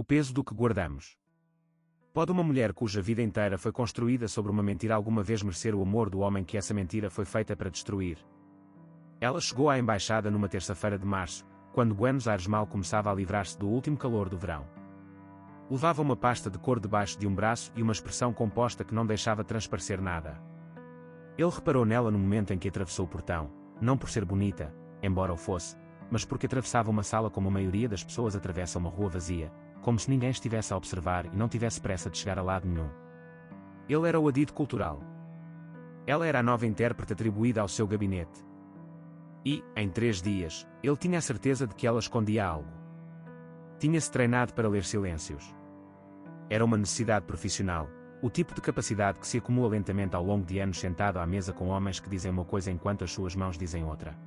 peso do que guardamos. Pode uma mulher cuja vida inteira foi construída sobre uma mentira alguma vez merecer o amor do homem que essa mentira foi feita para destruir? Ela chegou à embaixada numa terça-feira de março, quando Buenos Aires mal começava a livrar-se do último calor do verão. Levava uma pasta de cor debaixo de um braço e uma expressão composta que não deixava transparecer nada. Ele reparou nela no momento em que atravessou o portão, não por ser bonita, embora o fosse, mas porque atravessava uma sala como a maioria das pessoas atravessa uma rua vazia, como se ninguém estivesse a observar e não tivesse pressa de chegar a lado nenhum. Ele era o adido cultural. Ela era a nova intérprete atribuída ao seu gabinete. E, em 3 dias, ele tinha a certeza de que ela escondia algo. Tinha-se treinado para ler silêncios. Era uma necessidade profissional, o tipo de capacidade que se acumula lentamente ao longo de anos sentado à mesa com homens que dizem uma coisa enquanto as suas mãos dizem outra.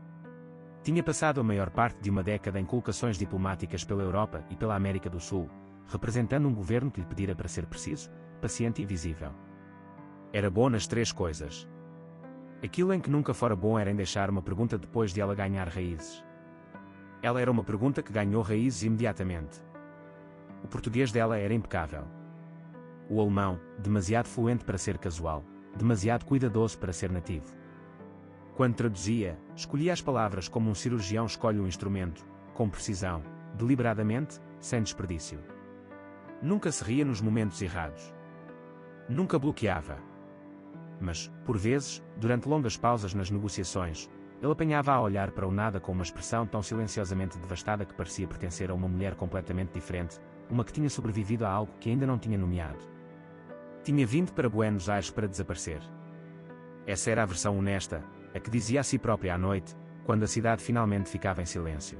Tinha passado a maior parte de uma década em colocações diplomáticas pela Europa e pela América do Sul, representando um governo que lhe pedira para ser preciso, paciente e visível. Era bom nas 3 coisas. Aquilo em que nunca fora bom era em deixar uma pergunta depois de ela ganhar raízes. Ela era uma pergunta que ganhou raízes imediatamente. O português dela era impecável. O alemão, demasiado fluente para ser casual, demasiado cuidadoso para ser nativo. Quando traduzia, escolhia as palavras como um cirurgião escolhe um instrumento, com precisão, deliberadamente, sem desperdício. Nunca se ria nos momentos errados. Nunca bloqueava. Mas, por vezes, durante longas pausas nas negociações, ele apanhava a olhar para o nada com uma expressão tão silenciosamente devastada que parecia pertencer a uma mulher completamente diferente, uma que tinha sobrevivido a algo que ainda não tinha nomeado. Tinha vindo para Buenos Aires para desaparecer. Essa era a versão honesta, a que dizia a si própria à noite, quando a cidade finalmente ficava em silêncio.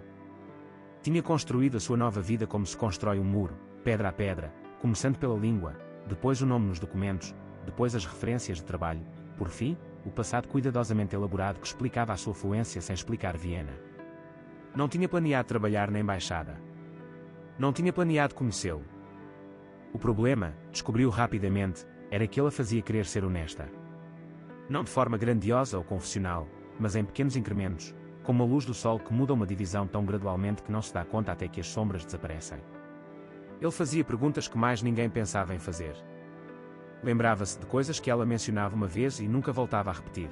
Tinha construído a sua nova vida como se constrói um muro, pedra a pedra, começando pela língua, depois o nome nos documentos, depois as referências de trabalho, por fim, o passado cuidadosamente elaborado que explicava a sua fluência sem explicar Viena. Não tinha planeado trabalhar na embaixada. Não tinha planeado conhecê-lo. O problema, descobriu rapidamente, era que ele a fazia querer ser honesta. Não de forma grandiosa ou confessional, mas em pequenos incrementos, como a luz do sol que muda uma divisão tão gradualmente que não se dá conta até que as sombras desaparecem. Ele fazia perguntas que mais ninguém pensava em fazer. Lembrava-se de coisas que ela mencionava uma vez e nunca voltava a repetir.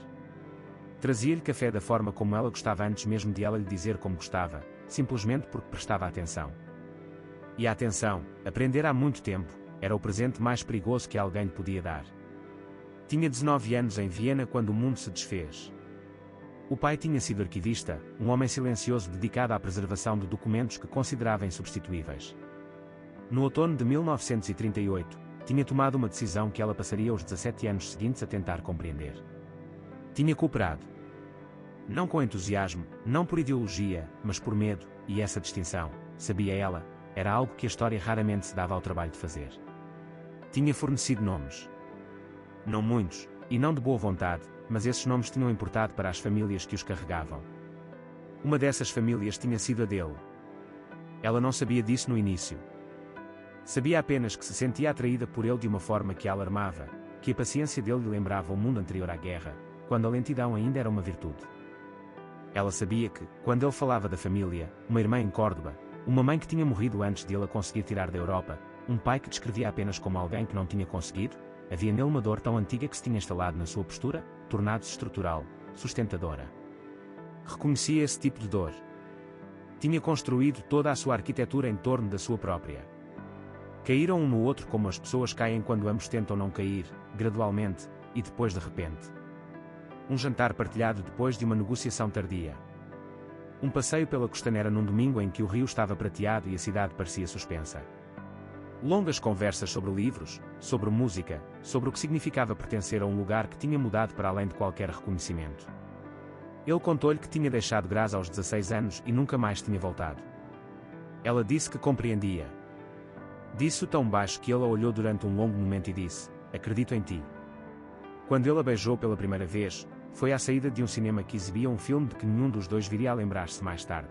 Trazia-lhe café da forma como ela gostava antes mesmo de ela lhe dizer como gostava, simplesmente porque prestava atenção. E a atenção, aprender há muito tempo, era o presente mais perigoso que alguém lhe podia dar. Tinha 19 anos em Viena quando o mundo se desfez. O pai tinha sido arquivista, um homem silencioso dedicado à preservação de documentos que considerava insubstituíveis. No outono de 1938, tinha tomado uma decisão que ela passaria os 17 anos seguintes a tentar compreender. Tinha cooperado. Não com entusiasmo, não por ideologia, mas por medo, e essa distinção, sabia ela, era algo que a história raramente se dava ao trabalho de fazer. Tinha fornecido nomes. Não muitos, e não de boa vontade, mas esses nomes tinham importado para as famílias que os carregavam. Uma dessas famílias tinha sido a dele. Ela não sabia disso no início. Sabia apenas que se sentia atraída por ele de uma forma que a alarmava, que a paciência dele lhe lembrava o mundo anterior à guerra, quando a lentidão ainda era uma virtude. Ela sabia que, quando ele falava da família, uma irmã em Córdoba, uma mãe que tinha morrido antes de ele a conseguir tirar da Europa, um pai que descrevia apenas como alguém que não tinha conseguido, havia nele uma dor tão antiga que se tinha instalado na sua postura, tornado-se estrutural, sustentadora. Reconhecia esse tipo de dor. Tinha construído toda a sua arquitetura em torno da sua própria. Caíram um no outro como as pessoas caem quando ambos tentam não cair, gradualmente, e depois de repente. Um jantar partilhado depois de uma negociação tardia. Um passeio pela costanera num domingo em que o rio estava prateado e a cidade parecia suspensa. Longas conversas sobre livros, sobre música, sobre o que significava pertencer a um lugar que tinha mudado para além de qualquer reconhecimento. Ele contou-lhe que tinha deixado Graz aos 16 anos e nunca mais tinha voltado. Ela disse que compreendia. Disse-o tão baixo que ele a olhou durante um longo momento e disse: "Acredito em ti." Quando ele a beijou pela primeira vez, foi à saída de um cinema que exibia um filme de que nenhum dos dois viria a lembrar-se mais tarde.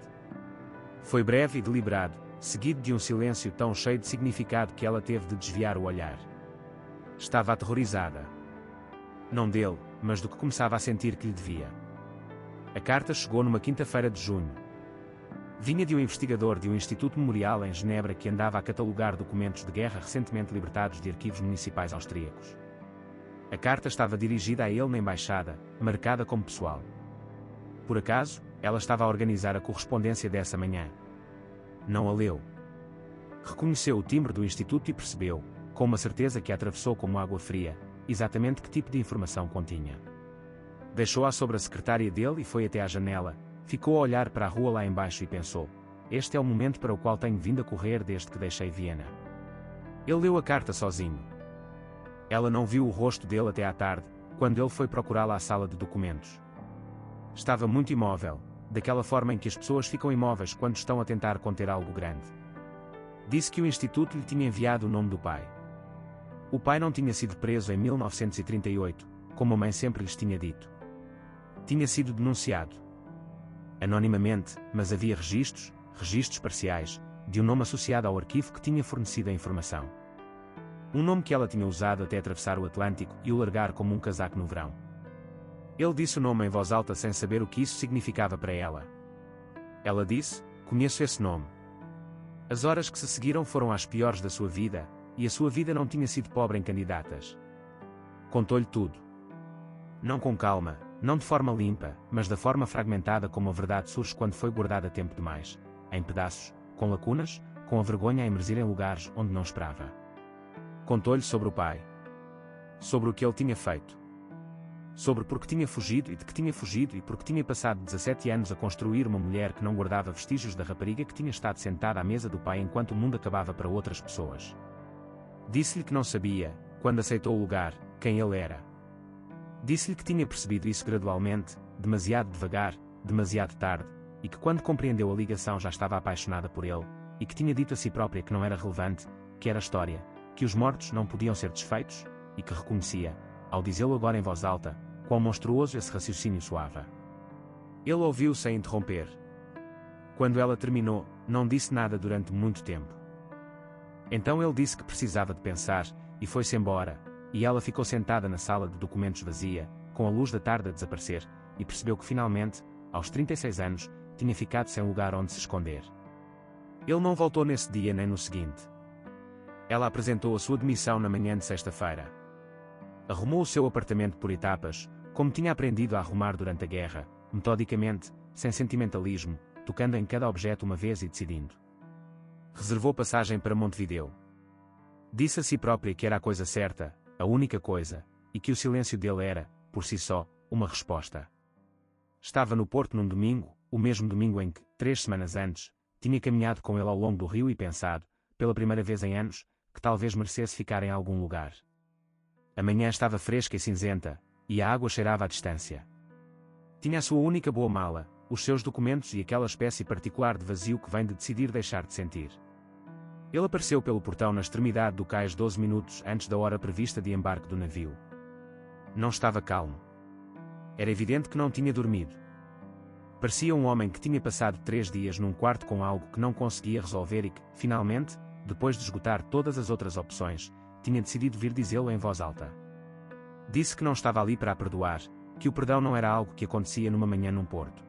Foi breve e deliberado, seguido de um silêncio tão cheio de significado que ela teve de desviar o olhar. Estava aterrorizada. Não dele, mas do que começava a sentir que lhe devia. A carta chegou numa quinta-feira de junho. Vinha de um investigador de um instituto memorial em Genebra que andava a catalogar documentos de guerra recentemente libertados de arquivos municipais austríacos. A carta estava dirigida a ele na embaixada, marcada como pessoal. Por acaso, ela estava a organizar a correspondência dessa manhã. Não a leu. Reconheceu o timbre do instituto e percebeu, com uma certeza que a atravessou como água fria, exatamente que tipo de informação continha. Deixou-a sobre a secretária dele e foi até à janela, ficou a olhar para a rua lá embaixo e pensou: este é o momento para o qual tenho vindo a correr desde que deixei Viena. Ele leu a carta sozinho. Ela não viu o rosto dele até à tarde, quando ele foi procurá-la à sala de documentos. Estava muito imóvel, daquela forma em que as pessoas ficam imóveis quando estão a tentar conter algo grande. Disse que o instituto lhe tinha enviado o nome do pai. O pai não tinha sido preso em 1938, como a mãe sempre lhes tinha dito. Tinha sido denunciado. Anonimamente, mas havia registros parciais, de um nome associado ao arquivo que tinha fornecido a informação. Um nome que ela tinha usado até atravessar o Atlântico e o largar como um casaco no verão. Ele disse o nome em voz alta sem saber o que isso significava para ela. Ela disse: conheço esse nome. As horas que se seguiram foram as piores da sua vida, e a sua vida não tinha sido pobre em candidatas. Contou-lhe tudo. Não com calma, não de forma limpa, mas da forma fragmentada como a verdade surge quando foi guardada tempo demais, em pedaços, com lacunas, com a vergonha a emergir em lugares onde não esperava. Contou-lhe sobre o pai. Sobre o que ele tinha feito. Sobre por que tinha fugido e de que tinha fugido e por que tinha passado 17 anos a construir uma mulher que não guardava vestígios da rapariga que tinha estado sentada à mesa do pai enquanto o mundo acabava para outras pessoas. Disse-lhe que não sabia, quando aceitou o lugar, quem ele era. Disse-lhe que tinha percebido isso gradualmente, demasiado devagar, demasiado tarde, e que quando compreendeu a ligação já estava apaixonada por ele, e que tinha dito a si própria que não era relevante, que era história, que os mortos não podiam ser desfeitos, e que reconhecia, ao dizê-lo agora em voz alta, quão monstruoso esse raciocínio soava. Ele ouviu sem interromper. Quando ela terminou, não disse nada durante muito tempo. Então ele disse que precisava de pensar, e foi-se embora, e ela ficou sentada na sala de documentos vazia, com a luz da tarde a desaparecer, e percebeu que finalmente, aos 36 anos, tinha ficado sem lugar onde se esconder. Ele não voltou nesse dia nem no seguinte. Ela apresentou a sua demissão na manhã de sexta-feira. Arrumou o seu apartamento por etapas, como tinha aprendido a arrumar durante a guerra, metodicamente, sem sentimentalismo, tocando em cada objeto uma vez e decidindo. Reservou passagem para Montevideo. Disse a si própria que era a coisa certa, a única coisa, e que o silêncio dele era, por si só, uma resposta. Estava no Porto num domingo, o mesmo domingo em que, 3 semanas antes, tinha caminhado com ele ao longo do rio e pensado, pela primeira vez em anos, que talvez merecesse ficar em algum lugar. A manhã estava fresca e cinzenta, e a água cheirava à distância. Tinha a sua única boa mala, os seus documentos e aquela espécie particular de vazio que vem de decidir deixar de sentir. Ele apareceu pelo portão na extremidade do cais 12 minutos antes da hora prevista de embarque do navio. Não estava calmo. Era evidente que não tinha dormido. Parecia um homem que tinha passado 3 dias num quarto com algo que não conseguia resolver e que, finalmente, depois de esgotar todas as outras opções, tinha decidido vir dizê-lo em voz alta. Disse que não estava ali para a perdoar, que o perdão não era algo que acontecia numa manhã num porto.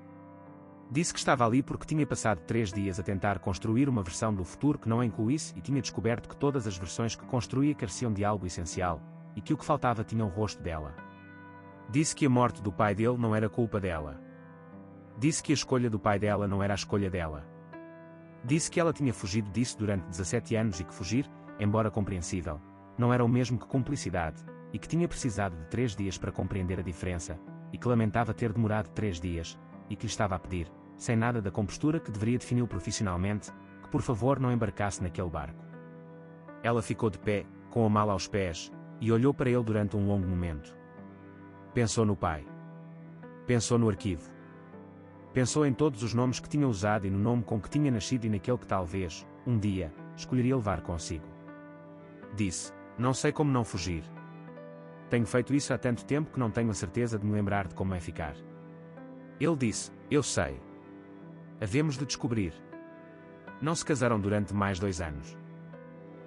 Disse que estava ali porque tinha passado 3 dias a tentar construir uma versão do futuro que não a incluísse e tinha descoberto que todas as versões que construía careciam de algo essencial, e que o que faltava tinha o rosto dela. Disse que a morte do pai dele não era culpa dela. Disse que a escolha do pai dela não era a escolha dela. Disse que ela tinha fugido disso durante 17 anos e que fugir, embora compreensível, não era o mesmo que cumplicidade, e que tinha precisado de 3 dias para compreender a diferença, e que lamentava ter demorado 3 dias, e que lhe estava a pedir, sem nada da compostura que deveria defini-lo profissionalmente, que por favor não embarcasse naquele barco. Ela ficou de pé, com a mala aos pés, e olhou para ele durante um longo momento. Pensou no pai. Pensou no arquivo. Pensou em todos os nomes que tinha usado e no nome com que tinha nascido e naquele que talvez, um dia, escolheria levar consigo. Disse: não sei como não fugir. Tenho feito isso há tanto tempo que não tenho a certeza de me lembrar de como é ficar. Ele disse: eu sei. Havemos de descobrir. Não se casaram durante mais 2 anos.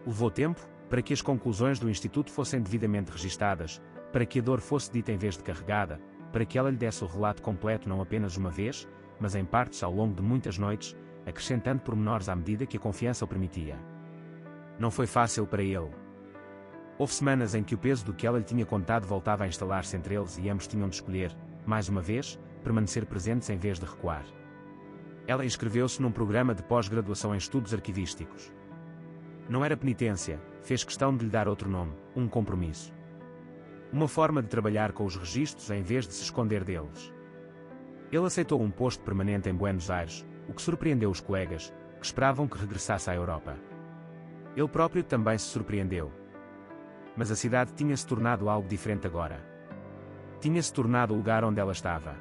Levou tempo, para que as conclusões do Instituto fossem devidamente registadas, para que a dor fosse dita em vez de carregada, para que ela lhe desse o relato completo não apenas uma vez, mas em partes ao longo de muitas noites, acrescentando pormenores à medida que a confiança o permitia. Não foi fácil para ele. Houve semanas em que o peso do que ela lhe tinha contado voltava a instalar-se entre eles e ambos tinham de escolher, mais uma vez, permanecer presentes em vez de recuar. Ela inscreveu-se num programa de pós-graduação em estudos arquivísticos. Não era penitência, fez questão de lhe dar outro nome, um compromisso. Uma forma de trabalhar com os registros em vez de se esconder deles. Ele aceitou um posto permanente em Buenos Aires, o que surpreendeu os colegas, que esperavam que regressasse à Europa. Ele próprio também se surpreendeu. Mas a cidade tinha-se tornado algo diferente agora. Tinha-se tornado o lugar onde ela estava.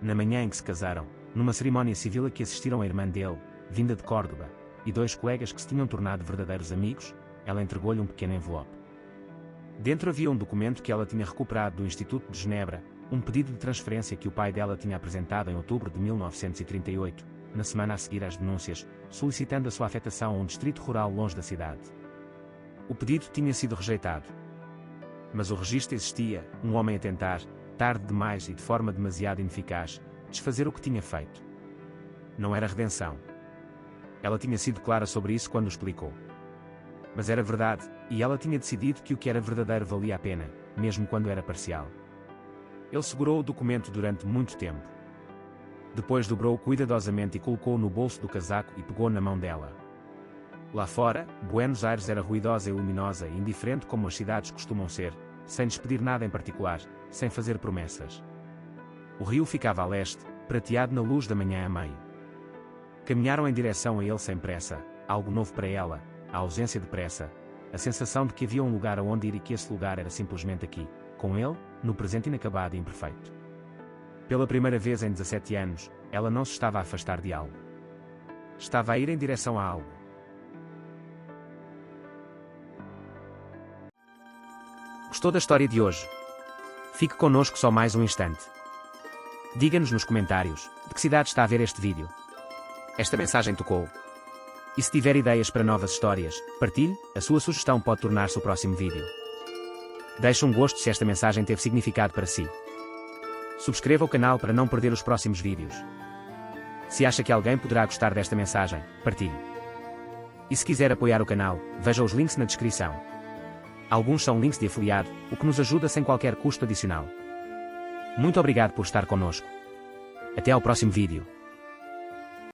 Na manhã em que se casaram, numa cerimónia civil a que assistiram a irmã dele, vinda de Córdoba, e dois colegas que se tinham tornado verdadeiros amigos, ela entregou-lhe um pequeno envelope. Dentro havia um documento que ela tinha recuperado do Instituto de Genebra, um pedido de transferência que o pai dela tinha apresentado em outubro de 1938, na semana a seguir às denúncias, solicitando a sua afetação a um distrito rural longe da cidade. O pedido tinha sido rejeitado. Mas o registro existia, um homem a tentar, tarde demais e de forma demasiado ineficaz, desfazer o que tinha feito. Não era redenção. Ela tinha sido clara sobre isso quando o explicou. Mas era verdade, e ela tinha decidido que o que era verdadeiro valia a pena, mesmo quando era parcial. Ele segurou o documento durante muito tempo. Depois dobrou-o cuidadosamente e colocou-o no bolso do casaco e pegou na mão dela. Lá fora, Buenos Aires era ruidosa e luminosa e indiferente como as cidades costumam ser, sem despedir nada em particular, sem fazer promessas. O rio ficava a leste, prateado na luz da manhã a meio. Caminharam em direção a ele sem pressa, algo novo para ela, a ausência de pressa, a sensação de que havia um lugar aonde ir e que esse lugar era simplesmente aqui, com ele, no presente inacabado e imperfeito. Pela primeira vez em 17 anos, ela não se estava a afastar de algo. Estava a ir em direção a algo. Gostou da história de hoje? Fique connosco só mais um instante. Diga-nos nos comentários, de que cidade está a ver este vídeo. Esta mensagem tocou. E se tiver ideias para novas histórias, partilhe, a sua sugestão pode tornar-se o próximo vídeo. Deixe um gosto se esta mensagem teve significado para si. Subscreva o canal para não perder os próximos vídeos. Se acha que alguém poderá gostar desta mensagem, partilhe. E se quiser apoiar o canal, veja os links na descrição. Alguns são links de afiliado, o que nos ajuda sem qualquer custo adicional. Muito obrigado por estar connosco. Até ao próximo vídeo.